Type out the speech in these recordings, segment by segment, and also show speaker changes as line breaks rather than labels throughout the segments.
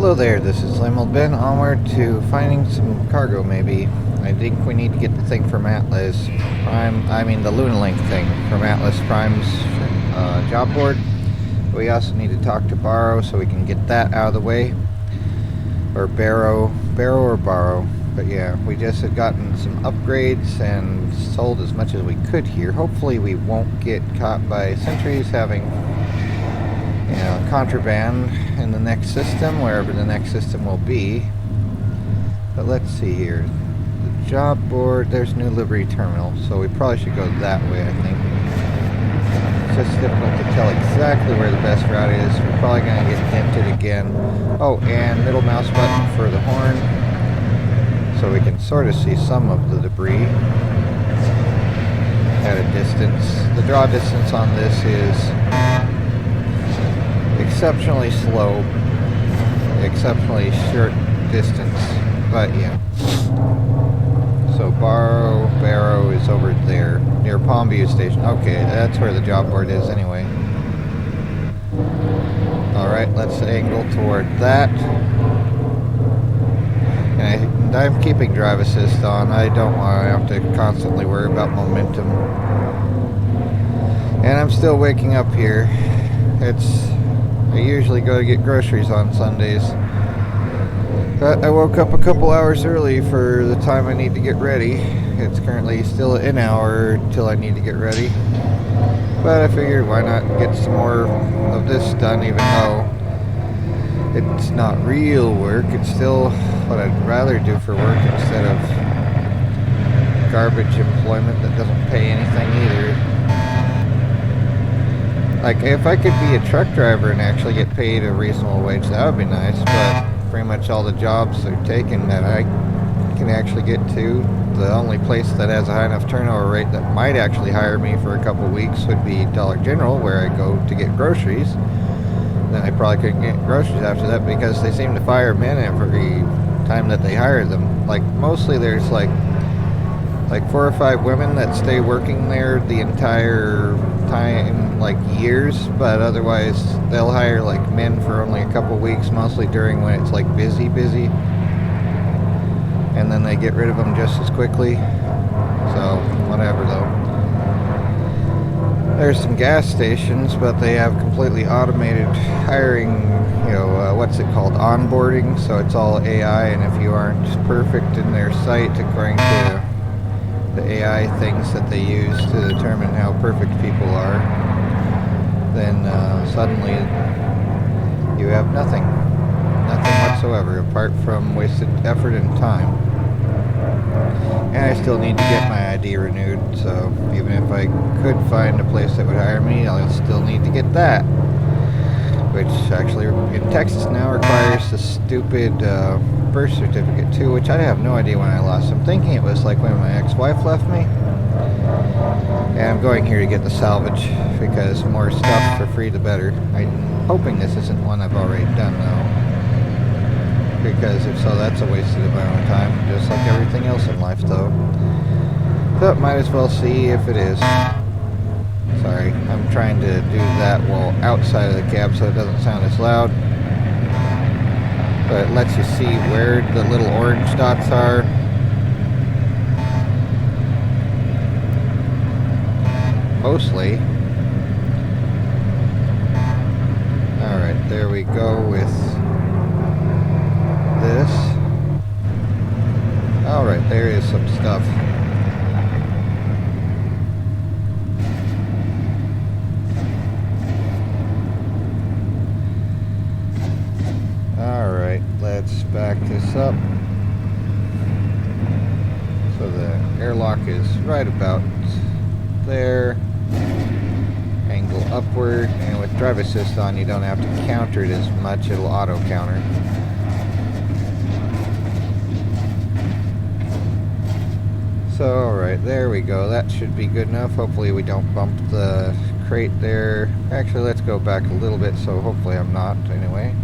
Hello there, this is Limel onward to finding some cargo maybe. I think we need to get the thing from Atlas Prime, the Lunalink thing from Atlas Prime's job board. We also need to talk to Barrow so we can get that out of the way. Or Barrow or Barrow. But yeah, we just had gotten some upgrades and sold as much as we could here. Hopefully we won't get caught by sentries having contraband in the next system, wherever the next system will be. But let's see here. The job board, there's New Liberty Terminal, so we probably should go that way, I think. It's just difficult to tell exactly where the best route is. We're probably going to get dented again. Oh, and middle mouse button for the horn, so we can sort of see some of the debris at a distance. The draw distance on this is exceptionally slow, exceptionally short distance, but yeah. So Barrow is over there, near Palmview Station. Okay, that's where the job board is anyway. Alright, let's angle toward that. And I'm keeping drive assist on. I don't want to have to constantly worry about momentum. And I'm still waking up here. I usually go to get groceries on Sundays. But I woke up a couple hours early for the time I need to get ready. It's currently still an hour till I need to get ready. But I figured why not get some more of this done, even though it's not real work. It's still what I'd rather do for work instead of garbage employment that doesn't pay anything either. Like, if I could be a truck driver and actually get paid a reasonable wage, that would be nice, but pretty much all the jobs are taken that I can actually get to. The only place that has a high enough turnover rate that might actually hire me for a couple weeks would be Dollar General, where I go to get groceries. Then I probably couldn't get groceries after that because they seem to fire men every time that they hire them. Like, mostly there's like 4 or 5 women that stay working there the entire time, like years, but otherwise they'll hire like men for only a couple weeks, mostly during when it's like busy, and then they get rid of them just as quickly. So whatever though. There's some gas stations, but they have completely automated hiring, what's it called, onboarding, so it's all AI, and if you aren't perfect in their site according to the AI things that they use to determine how perfect people are, then suddenly you have nothing whatsoever apart from wasted effort and time. And I still need to get my ID renewed, so even if I could find a place that would hire me, I'll still need to get that, which actually in Texas now requires the stupid birth certificate too, which I have no idea when I lost. I'm thinking it was like when my ex-wife left me. And I'm going here to get the salvage because more stuff for free the better. I'm hoping this isn't one I've already done though, because if so, that's a wasted of my own time, just like everything else in life though. But might as well see if it is. Sorry, I'm trying to do that while outside of the cab so it doesn't sound as loud. But it lets you see where the little orange dots are. Mostly. Alright, there we go with this. Alright, there is some stuff. Alright, let's back this up. So the airlock is right about there. Angle upward, and with drive assist on you don't have to counter it as much, it'll auto counter. So alright, there we go, that should be good enough. Hopefully we don't bump the crate there. Actually, let's go back a little bit, so hopefully I'm not anyway.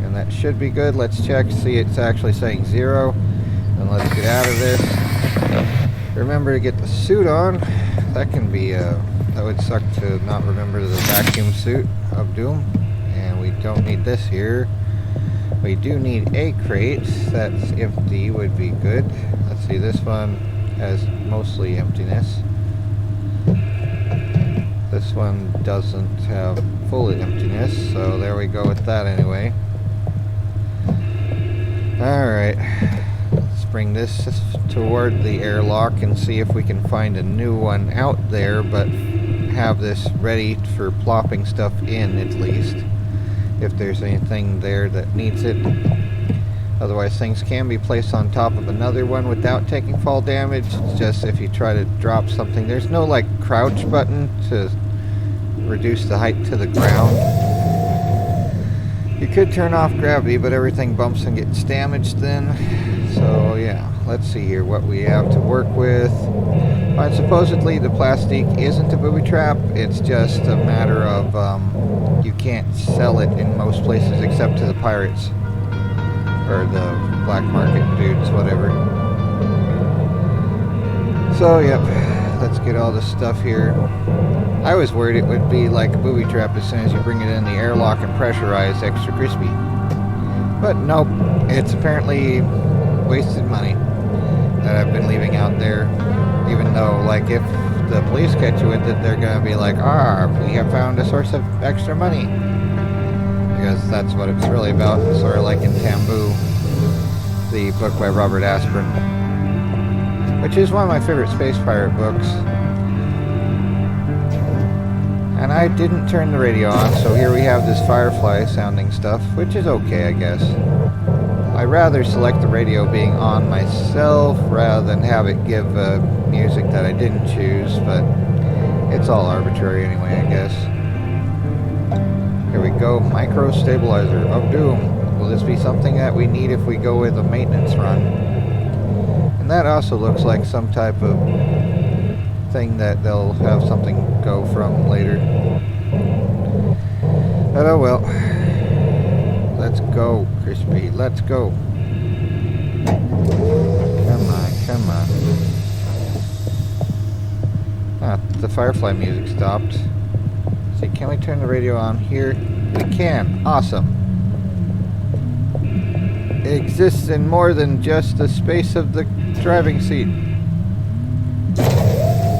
And that should be good. Let's check, see it's actually saying 0. And let's get out of this. Remember to get the suit on. That can be, that would suck to not remember the vacuum suit of doom. And we don't need this here. We do need a crate that's empty would be good. Let's see, this one has mostly emptiness. This one doesn't have full emptiness, so there we go with that anyway. Alright, let's bring this toward the airlock and see if we can find a new one out there, but have this ready for plopping stuff in at least, if there's anything there that needs it. Otherwise things can be placed on top of another one without taking fall damage. It's just if you try to drop something, there's no like crouch button to reduce the height to the ground. You could turn off gravity, but everything bumps and gets damaged then. So yeah, let's see here what we have to work with. And supposedly the plastic isn't a booby trap, it's just a matter of you can't sell it in most places except to the pirates or the black market dudes, whatever. So yep, let's get all this stuff here. I was worried it would be like a booby trap as soon as you bring it in the airlock and pressurize extra crispy, but nope, it's apparently wasted money that I've been leaving out there. Even though, like, if the police catch you with it, they're gonna be like, we have found a source of extra money. Because that's what it's really about, sort of like in Tamboo, the book by Robert Asprin, which is one of my favorite space pirate books. And I didn't turn the radio on, so here we have this Firefly sounding stuff, which is okay, I guess. I'd rather select the radio being on myself rather than have it give music that I didn't choose, but it's all arbitrary anyway, I guess. Here we go, micro stabilizer of doom. Will this be something that we need if we go with a maintenance run? And that also looks like some type of thing that they'll have something go from later. But oh well. Let's go, Crispy. Let's go. Come on, come on. Ah, the Firefly music stopped. See, can we turn the radio on here? We can. Awesome. It exists in more than just the space of the driving seat.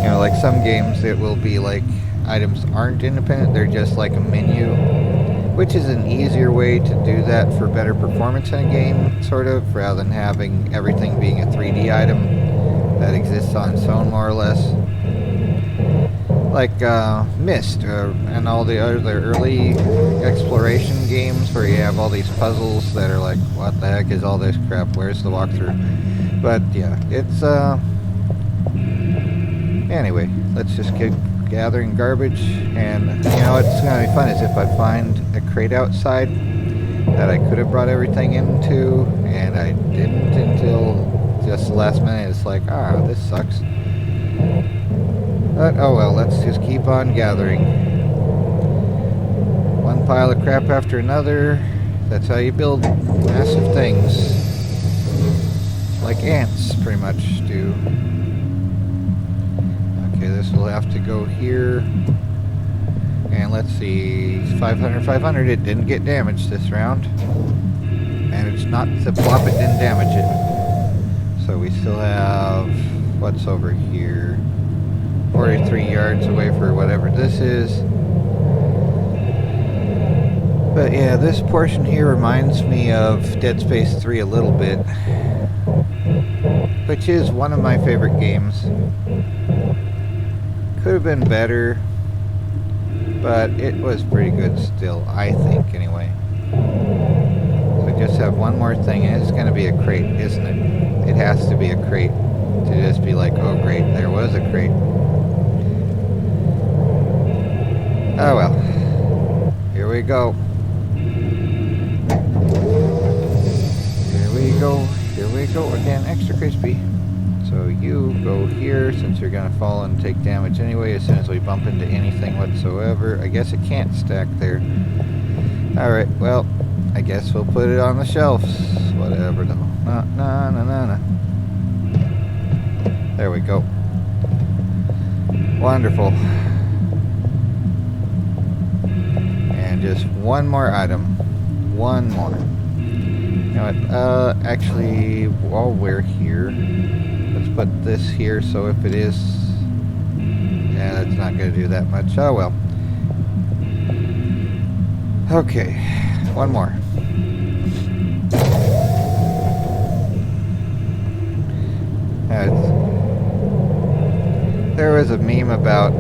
You know, like some games, it will be like items aren't independent. They're just like a menu, which is an easier way to do that for better performance in a game, sort of, rather than having everything being a 3D item that exists on its own, more or less. Like Myst and all the other early exploration games where you have all these puzzles that are like, what the heck is all this crap? Where's the walkthrough? But yeah, it's anyway, let's just get gathering garbage, and you know what's gonna be fun is if I find a crate outside that I could have brought everything into and I didn't until just the last minute. It's like, this sucks. But oh well, let's just keep on gathering. One pile of crap after another. That's how you build massive things, like ants pretty much do. Okay, this will have to go here. And let's see, 500, 500, it didn't get damaged this round. And it's not the plop, it didn't damage it. So we still have, what's over here? 43 yards away for whatever this is. But yeah, this portion here reminds me of Dead Space 3 a little bit, which is one of my favorite games. Could have been better, but it was pretty good still, I think, anyway. So we just have one more thing, and it's going to be a crate, isn't it? It has to be a crate to just be like, oh great, there was a crate. Oh well, here we go. Here we go again, extra crispy. So you go here, since you're gonna fall and take damage anyway as soon as we bump into anything whatsoever. I guess it can't stack there. Alright, well, I guess we'll put it on the shelves. Whatever though. No. There we go. Wonderful. And just one more item. One more. You know what, actually, while we're here, let's put this here, so if it is... Yeah, that's not going to do that much. Oh, well. Okay, one more. There was a meme about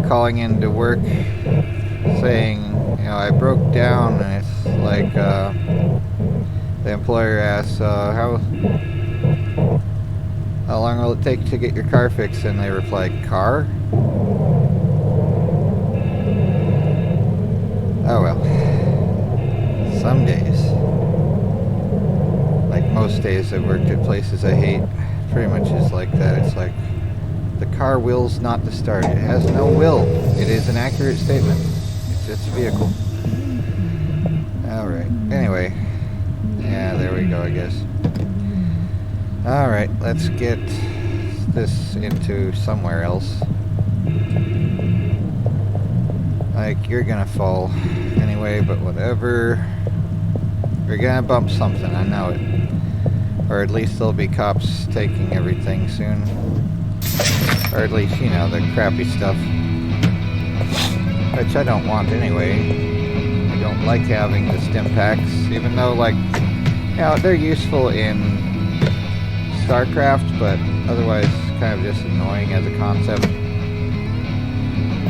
calling into work saying, you know, I broke down, and it's like the employer asks, how long will it take to get your car fixed? And they reply, car? Oh well. Some days. Like most days I've worked at places I hate, pretty much is like that. It's like, the car wills not to start. It has no will. It is an accurate statement. It's just a vehicle. Alright. Anyway. Yeah, there we go, I guess. Alright, let's get this into somewhere else. Like, you're gonna fall anyway, but whatever. You're gonna bump something, I know it. Or at least there'll be cops taking everything soon. Or at least, you know, the crappy stuff. Which I don't want anyway. I don't like having the stim packs, even though, like, you know, they're useful in StarCraft, but otherwise kind of just annoying as a concept.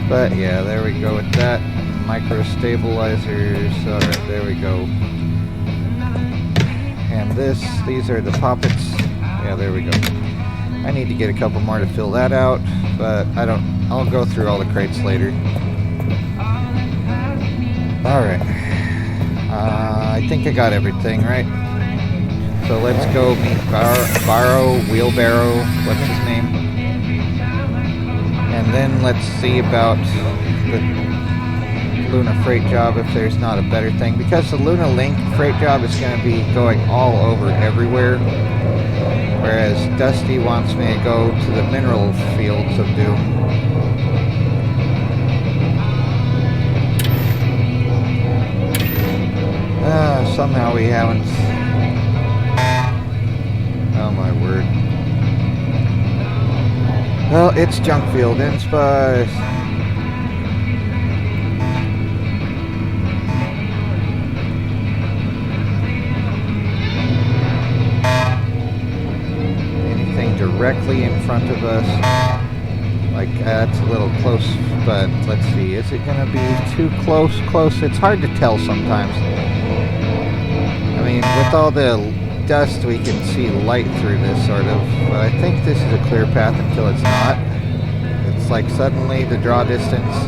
But yeah, there we go with that. Micro stabilizers. Alright, there we go. And these are the poppets. Yeah, there we go. I need to get a couple more to fill that out, but I'll go through all the crates later. Alright. I think I got everything, right? So let's go meet Barrow, Wheelbarrow, what's his name? And then let's see about the Luna freight job, if there's not a better thing. Because the Luna Link freight job is going to be going all over everywhere. Whereas Dusty wants me to go to the mineral fields of Doom. Somehow we haven't... Oh my word. Well, it's Junkfield in space. Anything directly in front of us? Like, that's a little close, but let's see. Is it going to be too close? Close? It's hard to tell sometimes. I mean, with all the dust, we can see light through this, sort of. But I think this is a clear path until it's not. It's like suddenly the draw distance.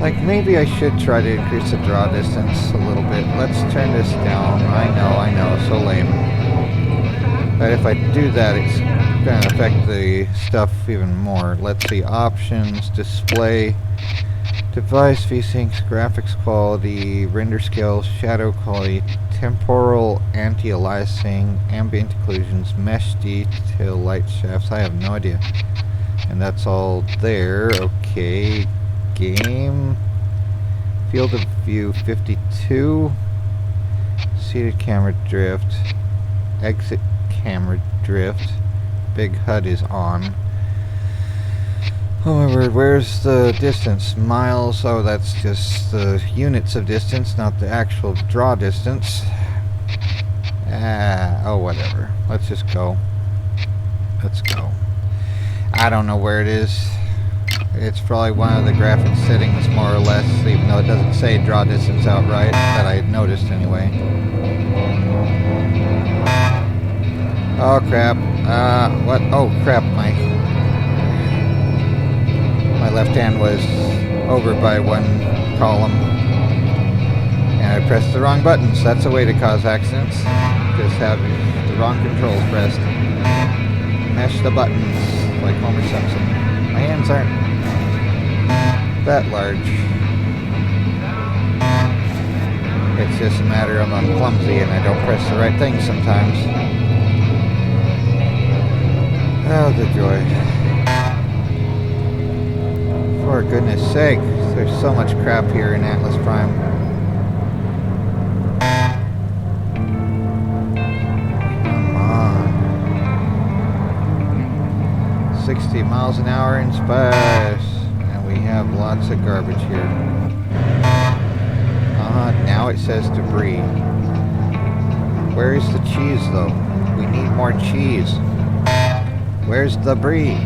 Like, maybe I should try to increase the draw distance a little bit. Let's turn this down. I know, so lame. But if I do that, it's going to affect the stuff even more. Let's see, options, display, device v-syncs, graphics quality, render scale, shadow quality, temporal anti-aliasing, ambient occlusions, mesh detail, light shafts. I have no idea. And that's all there. Okay, game, field of view 52, seated camera drift, exit camera drift, big HUD is on. Oh my word, where's the distance? Miles, oh that's just the units of distance, not the actual draw distance. Oh whatever, let's just go. Let's go. I don't know where it is. It's probably one of the graphics settings more or less, even though it doesn't say draw distance outright, that I had noticed anyway. Oh crap, what? Oh crap, my left hand was over by one column and I pressed the wrong buttons. That's a way to cause accidents. Just have the wrong controls pressed. Mash the buttons like Homer Simpson. My hands aren't that large. It's just a matter of I'm clumsy and I don't press the right thing sometimes. Oh, the joy. For For goodness sake, there's so much crap here in Atlas Prime. Come on. 60 miles an hour in space. And we have lots of garbage here. Now it says debris. Where's the cheese though? We need more cheese. Where's the debris?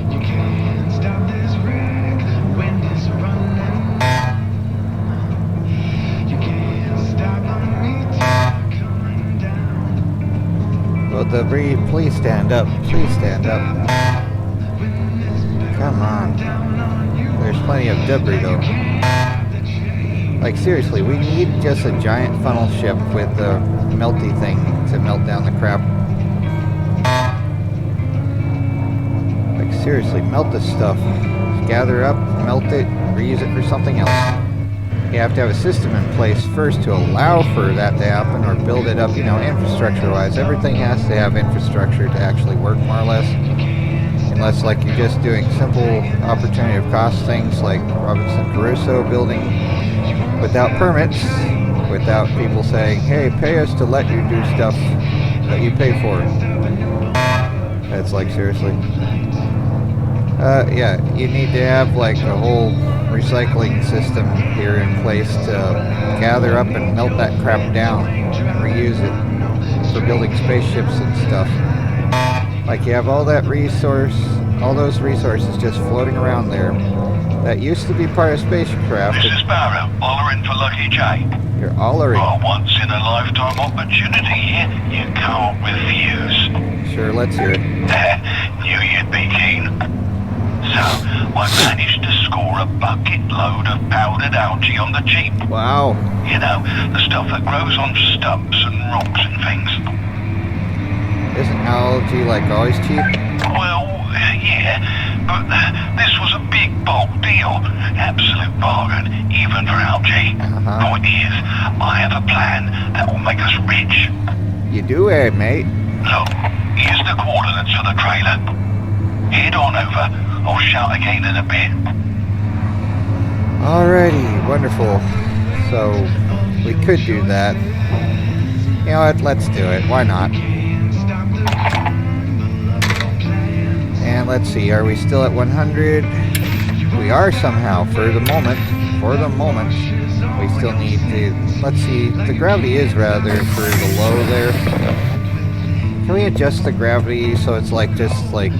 Well, debris, please stand up. Please stand up. Come on. There's plenty of debris though. Like seriously, we need just a giant funnel ship with a melty thing to melt down the crap. Like seriously, melt this stuff. Gather up, melt it, reuse it for something else. You have to have a system in place first to allow for that to happen, or build it up, you know, infrastructure-wise. Everything has to have infrastructure to actually work, more or less. Unless, like, you're just doing simple opportunity of cost things like Robinson Crusoe building without permits, without people saying, hey, pay us to let you do stuff that you pay for. That's like, seriously. Yeah, you need to have, like, a whole recycling system here in place to gather up and melt that crap down and reuse it for building spaceships and stuff. Like, you have all that resource, all those resources just floating around there that used to be part of spacecraft.
This is Barrow, hollering for Lucky J.
You're hollering.
A once-in-a-lifetime opportunity here you can't refuse.
Sure, let's hear it.
Knew you'd be keen. So, I managed to score a bucket load of powdered algae on the cheap.
Wow.
You know, the stuff that grows on stumps and rocks and things.
Isn't algae, like, always cheap?
Well, yeah, but this was a big bulk deal. Absolute bargain, even for algae. Point is, I have a plan that will make us rich.
You do, eh, mate?
Look, here's the coordinates for the trailer. Head on over. I'll shout again in a bit.
Alrighty, wonderful. So, we could do that. You know what, let's do it. Why not? And let's see, are we still at 100? We are somehow, for the moment. For the moment. We still need to... Let's see, the gravity is rather for the low there. Can we adjust the gravity so it's like, just like...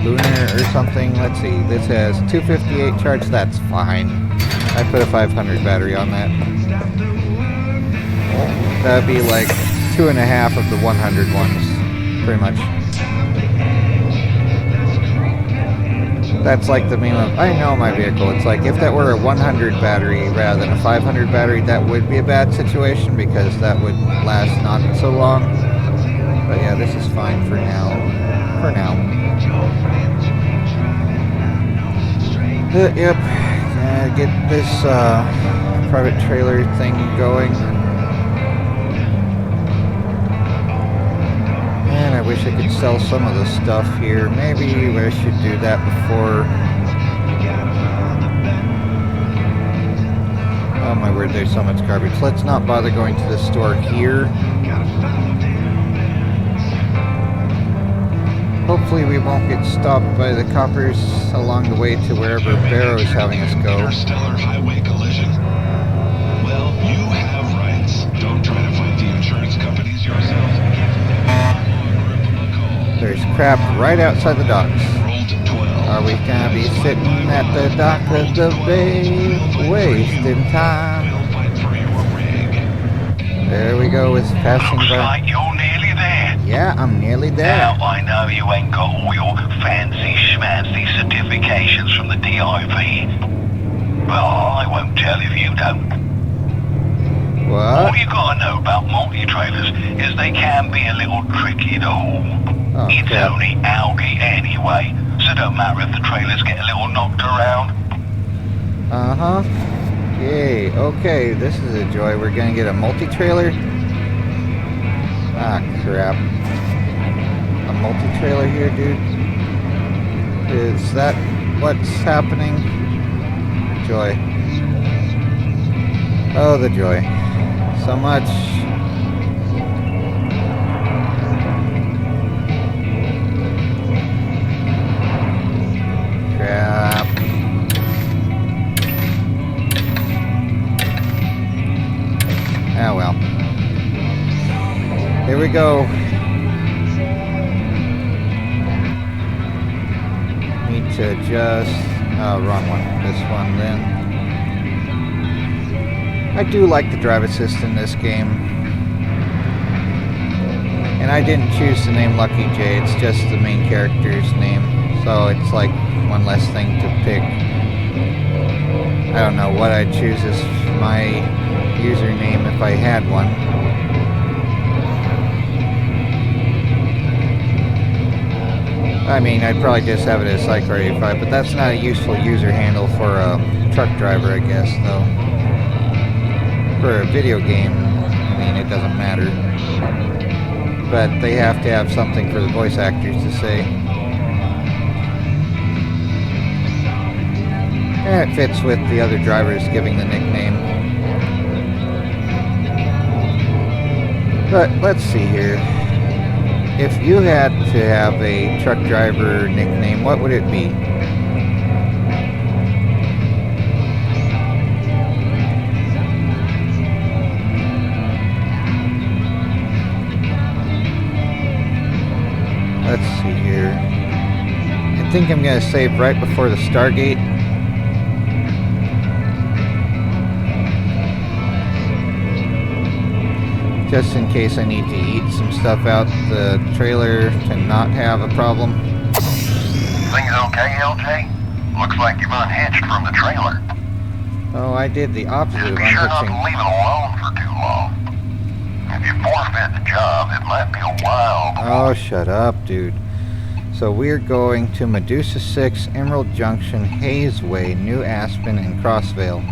lunar or something? Let's see, this has 258 charge, that's fine. I put a 500 battery on that. That'd be like 2.5 of the 100 ones, pretty much. That's like the meme of, I know my vehicle. It's like, if that were a 100 battery rather than a 500 battery, that would be a bad situation because that would last not so long. But yeah, this is fine for now. For now. Yep, get this private trailer thing going. And I wish I could sell some of the stuff here. Maybe I should do that before... Oh my word, there's so much garbage. Let's not bother going to the store here. Hopefully we won't get stopped by the coppers along the way to wherever Barrow is having us go.
Interstellar highway collision. Well, you have rights. Don't try to fight the insurance companies yourself.
There's crap right outside the docks. Are we gonna be sitting at the dock of the bay, wasting time? There we go, it's passing
Looks
by.
like you're nearly there.
Yeah, I'm nearly there.
Now, I know you ain't got all your fancy schmancy certifications from the DIV, but I won't tell if you don't.
What?
All you gotta know about multi-trailers is they can be a little tricky to haul.
Oh,
It's
crap.
only algae anyway, so don't matter if the trailers get a little knocked around.
Uh-huh. Yay, okay, this is a joy. We're gonna get a multi-trailer? Ah, crap. A multi-trailer here, dude? Is that what's happening? joy. Oh, the joy. So much. Crap. Ah, well. Here we go. Need to adjust. Oh, wrong one. This one then. I do like the drive assist in this game. And I didn't choose the name Lucky J, it's just the main character's name. So it's like one less thing to pick. I don't know what I'd choose as my username if I had one. I mean, I'd probably just have it as Cycler85, but that's not a useful user handle for a truck driver, I guess, though. For a video game, I mean, it doesn't matter. But they have to have something for the voice actors to say. And it fits with the other drivers giving the nickname. But let's see here. If you had to have a truck driver nickname, what would it be? Let's see here. I think I'm going to save right before the Stargate. Just in case I need to eat some stuff out the trailer to not have a problem.
Things okay, LJ? Looks like you've unhitched from the trailer.
Oh, I did the opposite of
Be sure not to
unhitching.
leave it alone for too long. If you forfeit the job, it might be a while.
Oh, shut up, dude. So we're going to Medusa 6, Emerald Junction, Hayesway, New Aspen, and Crossvale.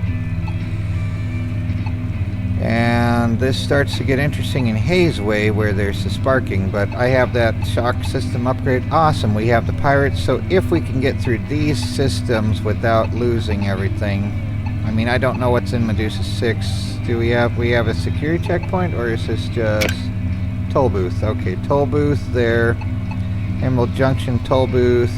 And this starts to get interesting in Hayesway where there's the sparking, but I have that shock system upgrade. Awesome, we have the pirates, so if we can get through these systems without losing everything. I mean, I don't know what's in Medusa 6. Do we have a security checkpoint, or is this just toll booth? Okay, toll booth there. Emerald Junction, toll booth,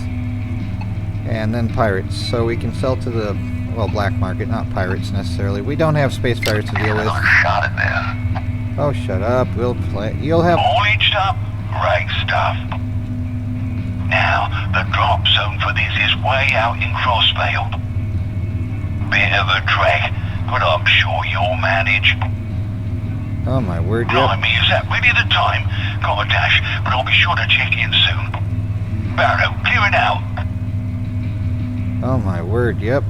and then pirates. So we can sell to the, well, black market, not pirates necessarily. We don't have space pirates to deal with.
Another shot at this.
Oh, shut up. We'll play. You'll have...
All hitched up? Right stuff. Now, the drop zone for this is way out in Crossvale. Bit of a trek, but I'm sure you'll manage.
Oh, my word, yep.
Blimey, is that really the time? Got a dash, but I'll be sure to check in soon. Barrow, clear it out.
Oh, my word, yep.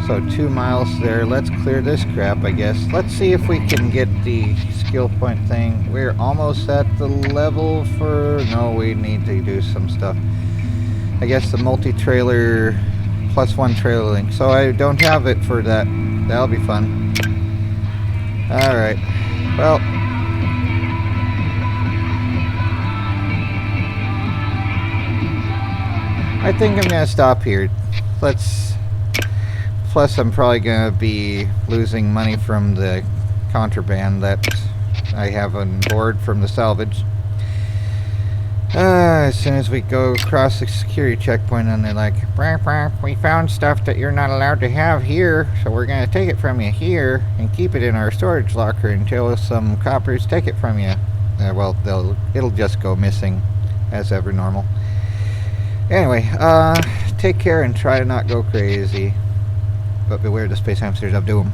So 2 miles there. Let's clear this crap, I guess. Let's see if we can get the skill point thing. We're almost at the level for... No, we need to do some stuff. I guess the multi-trailer +1 trailer link. So I don't have it for that. That'll be fun. Alright. Well... I think I'm going to stop here. Let's... Plus, I'm probably going to be losing money from the contraband that I have on board from the salvage. As soon as we go across the security checkpoint and they're like, we found stuff that you're not allowed to have here, so we're going to take it from you here and keep it in our storage locker until some coppers take it from you. Well, it'll just go missing as ever normal. Anyway, take care and try to not go crazy. But beware the space hamsters of doom.